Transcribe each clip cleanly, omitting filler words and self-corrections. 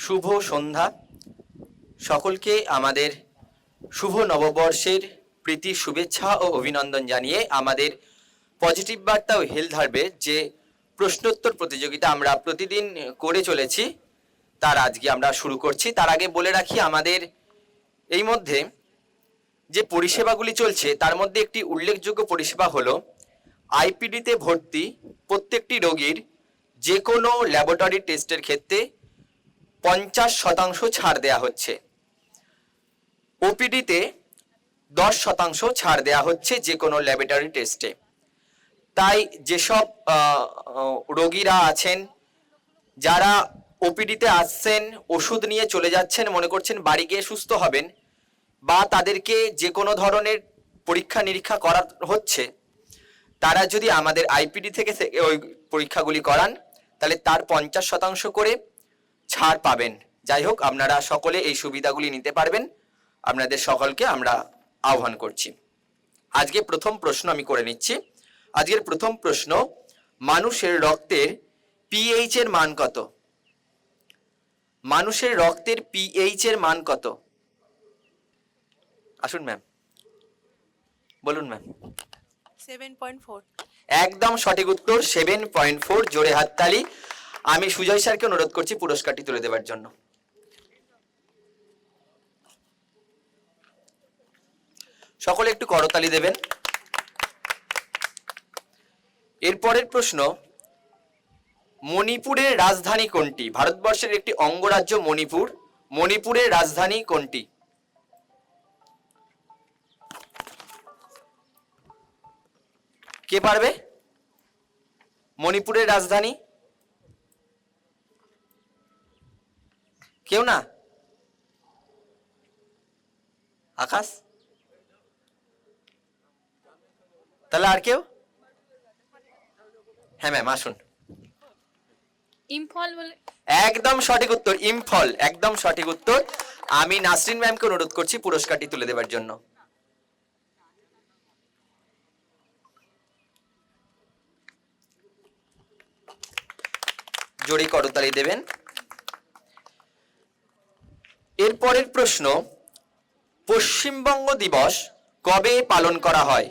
শুভ সন্ধ্যা। সকলকে আমাদের শুভ নববর্ষের প্রীতি শুভেচ্ছা ও অভিনন্দন জানিয়ে আমাদের পজিটিভ বার্তা ও হেলথ হার্বে যে প্রশ্নোত্তর প্রতিযোগিতা আমরা প্রতিদিন করে চলেছি তার আজকে আমরা শুরু করছি। তার আগে বলে রাখি, আমাদের এই মধ্যে যে পরিষেবাগুলি চলছে তার মধ্যে একটি উল্লেখযোগ্য পরিষেবা হলো আইপিডিতে ভর্তি প্রত্যেকটি রোগীর যে কোনো ল্যাবরেটরি টেস্টের ক্ষেত্রে 50% ছাড় দেওয়া হচ্ছে। ওপিডিতে 10% ছাড় দেওয়া হচ্ছে যে কোনো ল্যাবরেটরি টেস্টে। তাই যেসব রোগীরা আছেন যারা ওপিডিতে আসছেন, ওষুধ নিয়ে চলে যাচ্ছেন, মনে করছেন বাড়ি গিয়ে সুস্থ হবেন, বা তাদেরকে যে কোনো ধরনের পরীক্ষা নিরীক্ষা করা হচ্ছে, তারা যদি আমাদের আইপিডি থেকে ওই পরীক্ষাগুলি করান তাহলে তার 50% করে ছাড় পাবেন। যাই হোক, আপনারা সকলে এই সুবিধাগুলি নিতে পারবেন। আপনাদের সকলকে আমরা আহ্বান করছি। আজকে প্রথম প্রশ্ন আমি করে নিচ্ছি। আজকের প্রথম প্রশ্ন, মানুষের রক্তের পিএইচ এর মান কত? মানুষের রক্তের পিএইচ এর মান কত? আসুন ম্যাম, বলুন ম্যাম। 7.4। একদম সঠিক উত্তর, 7.4। জোরে হাততালি। আমি সুজয় স্যারকে অনুরোধ করছি পুরস্কারটি তুলে দেওয়ার জন্য। সকলে একটু করতালি দেবেন। এরপরের প্রশ্ন, মণিপুরের রাজধানী কোনটি? ভারতবর্ষের একটি অঙ্গরাজ্য মণিপুর। মণিপুরের রাজধানী কোনটি? কে পারবে? মণিপুরের রাজধানী কেউ না? আকাশ? তাহলে আর কেউ? হ্যাঁ ম্যাম, আসুন। ইম্ফল বলে। একদম সঠিক উত্তর, ইম্ফল। একদম সঠিক উত্তর। আমি নাসরিন ম্যামকে অনুরোধ করছি পুরস্কারটি তুলে দেওয়ার জন্য। জোরে করতালি দেবেন। এরপরের প্রশ্ন, পশ্চিমবঙ্গ দিবস কবে পালন করা হয়?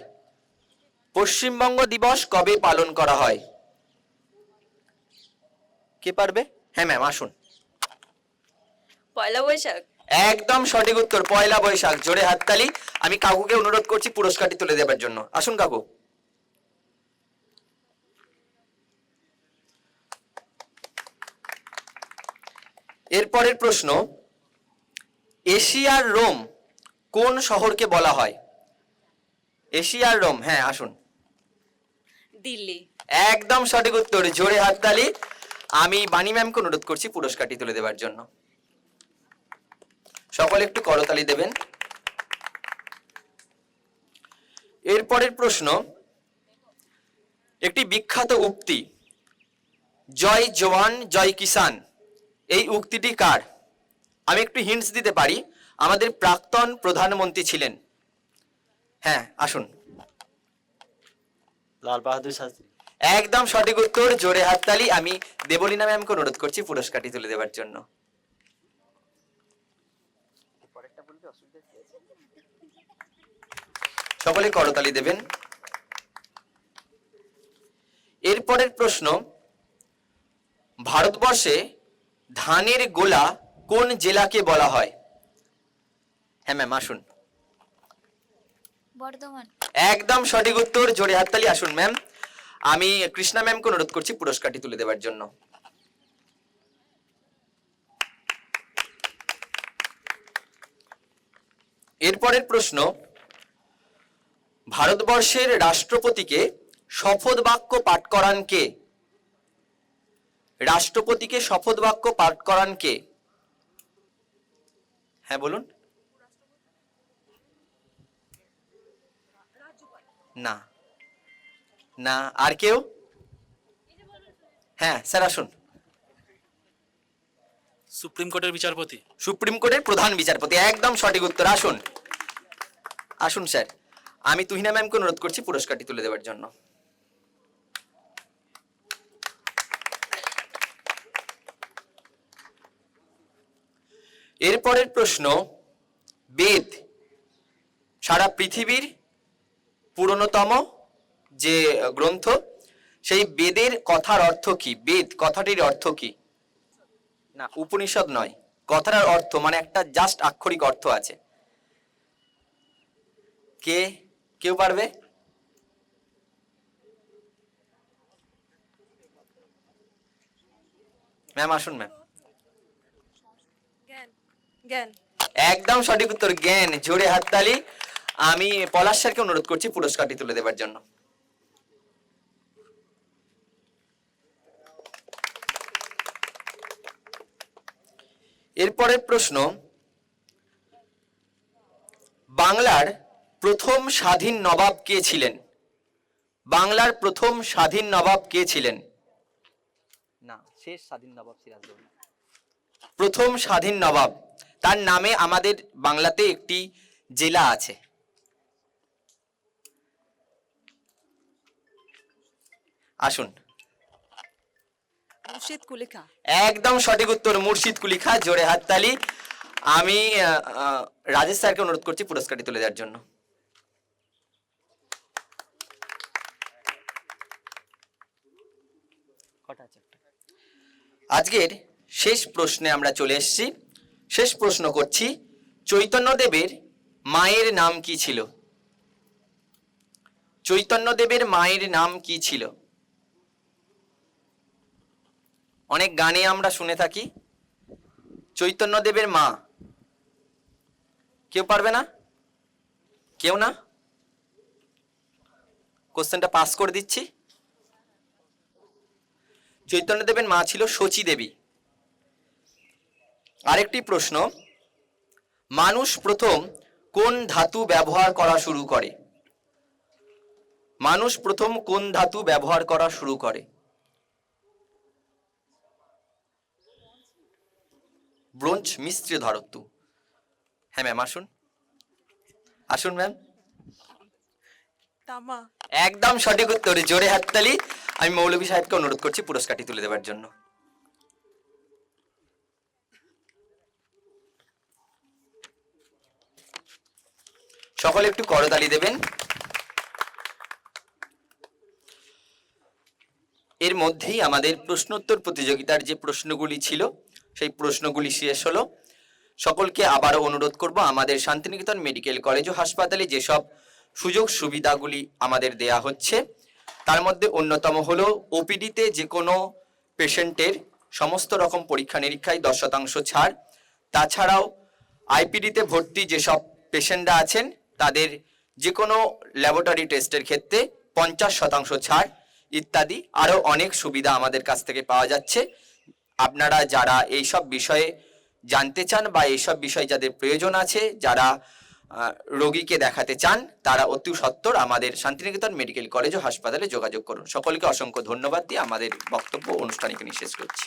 পশ্চিমবঙ্গ দিবস কবে পালন করা হয়? কে পারবে? হ্যাঁ ম্যাম, আসুন। পয়লা বৈশাখ। একদম সঠিক উত্তর, পয়লা বৈশাখ। জোরে হাততালি। আমি কাকুকে অনুরোধ করছি পুরস্কারটি তুলে দেওয়ার জন্য। আসুন কাকু। এরপরের প্রশ্ন, এশিয়ার রোম কোন শহরকে বলা হয়? এশিয়ার রোম, হ্যাঁ আসুন। দিল্লি। একদম সঠিক উত্তর, জোরে হাততালি। আমি বাণী ম্যামকে অনুরোধ করছি পুরস্কারটি তুলে দেওয়ার জন্য। সকলে একটু করতালি দেবেন। এরপরের প্রশ্ন, একটি বিখ্যাত উক্তি, জয় জওয়ান জয় কিষান, এই উক্তিটি কার? আমি একটু হিন্টস দিতে পারি, আমাদের প্রাক্তন প্রধানমন্ত্রী ছিলেন। হ্যাঁ আসুন। লাল বাহাদুর শাস্ত্রী। একদম সঠিক উত্তর, জোরে হাততালি। আমি দেবলীনা ম্যামকে অনুরোধ করছি পুরস্কারটি তুলে দেওয়ার জন্য। সকলে করতালি দেবেন। এরপরের প্রশ্ন, ভারতবর্ষে ধানের গোলা কোন জেলাকে বলা হয়? হ্যাঁ ম্যাম, আসুন। বর্ধমান। একদম সঠিক উত্তর, জোরে হাততালি। আসুন ম্যাম। আমি কৃষ্ণা ম্যামকে অনুরোধ করছি পুরস্কারটি তুলে দেওয়ার জন্য। এরপরের প্রশ্ন, ভারতবর্ষের রাষ্ট্রপতিকে শপথ বাক্য পাঠ করান কে? রাষ্ট্রপতিকে শপথ বাক্য পাঠ করান কে? হ্যাঁ বলুন। না না, আর কেউ? হ্যাঁ স্যার, আসুন। সুপ্রিম কোর্টের বিচারপতি। সুপ্রিম কোর্টের প্রধান বিচারপতি। একদম সঠিক উত্তর। আসুন আসুন স্যার। আমি তুহিনা ম্যামকে অনুরোধ করছি পুরস্কারটি তুলে দেওয়ার জন্য। এরপরের প্রশ্ন, বেদ সারা পৃথিবীর পুরনোতম যে গ্রন্থ, সেই বেদের কথার অর্থ কি? বেদ কথাটির অর্থ কি? না, উপনিষদ নয়, কথাটার অর্থ মানে একটা জাস্ট আক্ষরিক অর্থ আছে। কেউ পারবে? ম্যাম আসুন ম্যাম। জ্ঞান। জ্ঞান। একদম সঠিক উত্তর, জ্ঞান। জোরে হাততালি। আমি পলাশ স্যারকে অনুরোধ করছি পুরস্কারটি তুলে দেবার জন্য। এরপরের প্রশ্ন, বাংলার প্রথম স্বাধীন নবাব কে ছিলেন? বাংলার প্রথম স্বাধীন নবাব কে ছিলেন? না, শেষ স্বাধীন নবাব সিরাজদৌল্লা। প্রথম স্বাধীন নবাব, তার নামে আমাদের বাংলাতে একটি জেলা আছে। আসুন। মুর্শিদ কুলিখা। একদম সঠিক উত্তর, মুর্শিদ কুলিখা। জোরে হাততালি। আমি রাজেশ স্যারকে অনুরোধ করছি পুরস্কারটি তুলে দেওয়ার জন্য। আজকের শেষ প্রশ্নে আমরা চলে এসেছি। শেষ প্রশ্ন করছি, চৈতন্যদেবের মায়ের নাম কি ছিল? চৈতন্যদেবের মায়ের নাম কি ছিল? অনেক গানে আমরা শুনে থাকি চৈতন্যদেবের মা। কেউ পারবে না? কেউ না? কোশ্চেনটা পাস করে দিচ্ছি। চৈতন্যদেবের মা ছিল শচী দেবী। আরেকটি প্রশ্ন, মানুষ প্রথম কোন ধাতু ব্যবহার করা শুরু করে? মানুষ প্রথম কোন ধাতু ব্যবহার করা শুরু করে? ব্রোঞ্জ, মিশ্র ধাতু। হ্যাঁ ম্যাম আসুন। আসুন ম্যাম। তামা। একদম সঠিক উত্তর, জোরে হাততালি। আমি মৌলভী সাহেবকে অনুরোধ করছি পুরস্কারটি তুলে দেওয়ার জন্য। সকলে একটু করতালি দেবেন। এর মধ্যেই আমাদের প্রশ্নোত্তর প্রতিযোগিতার যে প্রশ্নগুলি ছিল সেই প্রশ্নগুলি শেষ হলো। সকলকে আবারও অনুরোধ করব, আমাদের শান্তিনিকেতন মেডিকেল কলেজ ও হাসপাতালে যেসব সুযোগ সুবিধাগুলি আমাদের দেয়া হচ্ছে তার মধ্যে অন্যতম হলো ওপিডিতে যে কোনো পেশেন্টের সমস্ত রকম পরীক্ষা নিরীক্ষায় 10% ছাড়। তাছাড়াও আইপিডিতে ভর্তি যেসব পেশেন্টরা আছেন তাদের যে কোনো ল্যাবরেটরি টেস্টের ক্ষেত্রে 50% ছাড় ইত্যাদি আরও অনেক সুবিধা আমাদের কাছ থেকে পাওয়া যাচ্ছে। আপনারা যারা এইসব বিষয়ে জানতে চান বা এইসব বিষয়ে যাদের প্রয়োজন আছে, যারা রোগীকে দেখাতে চান, তারা অতি সত্বর আমাদের শান্তিনিকেতন মেডিকেল কলেজ ও হাসপাতালে যোগাযোগ করুন। সকলকে অসংখ্য ধন্যবাদ দিয়ে আমাদের বক্তব্য অনুষ্ঠান এখানে শেষ করছি।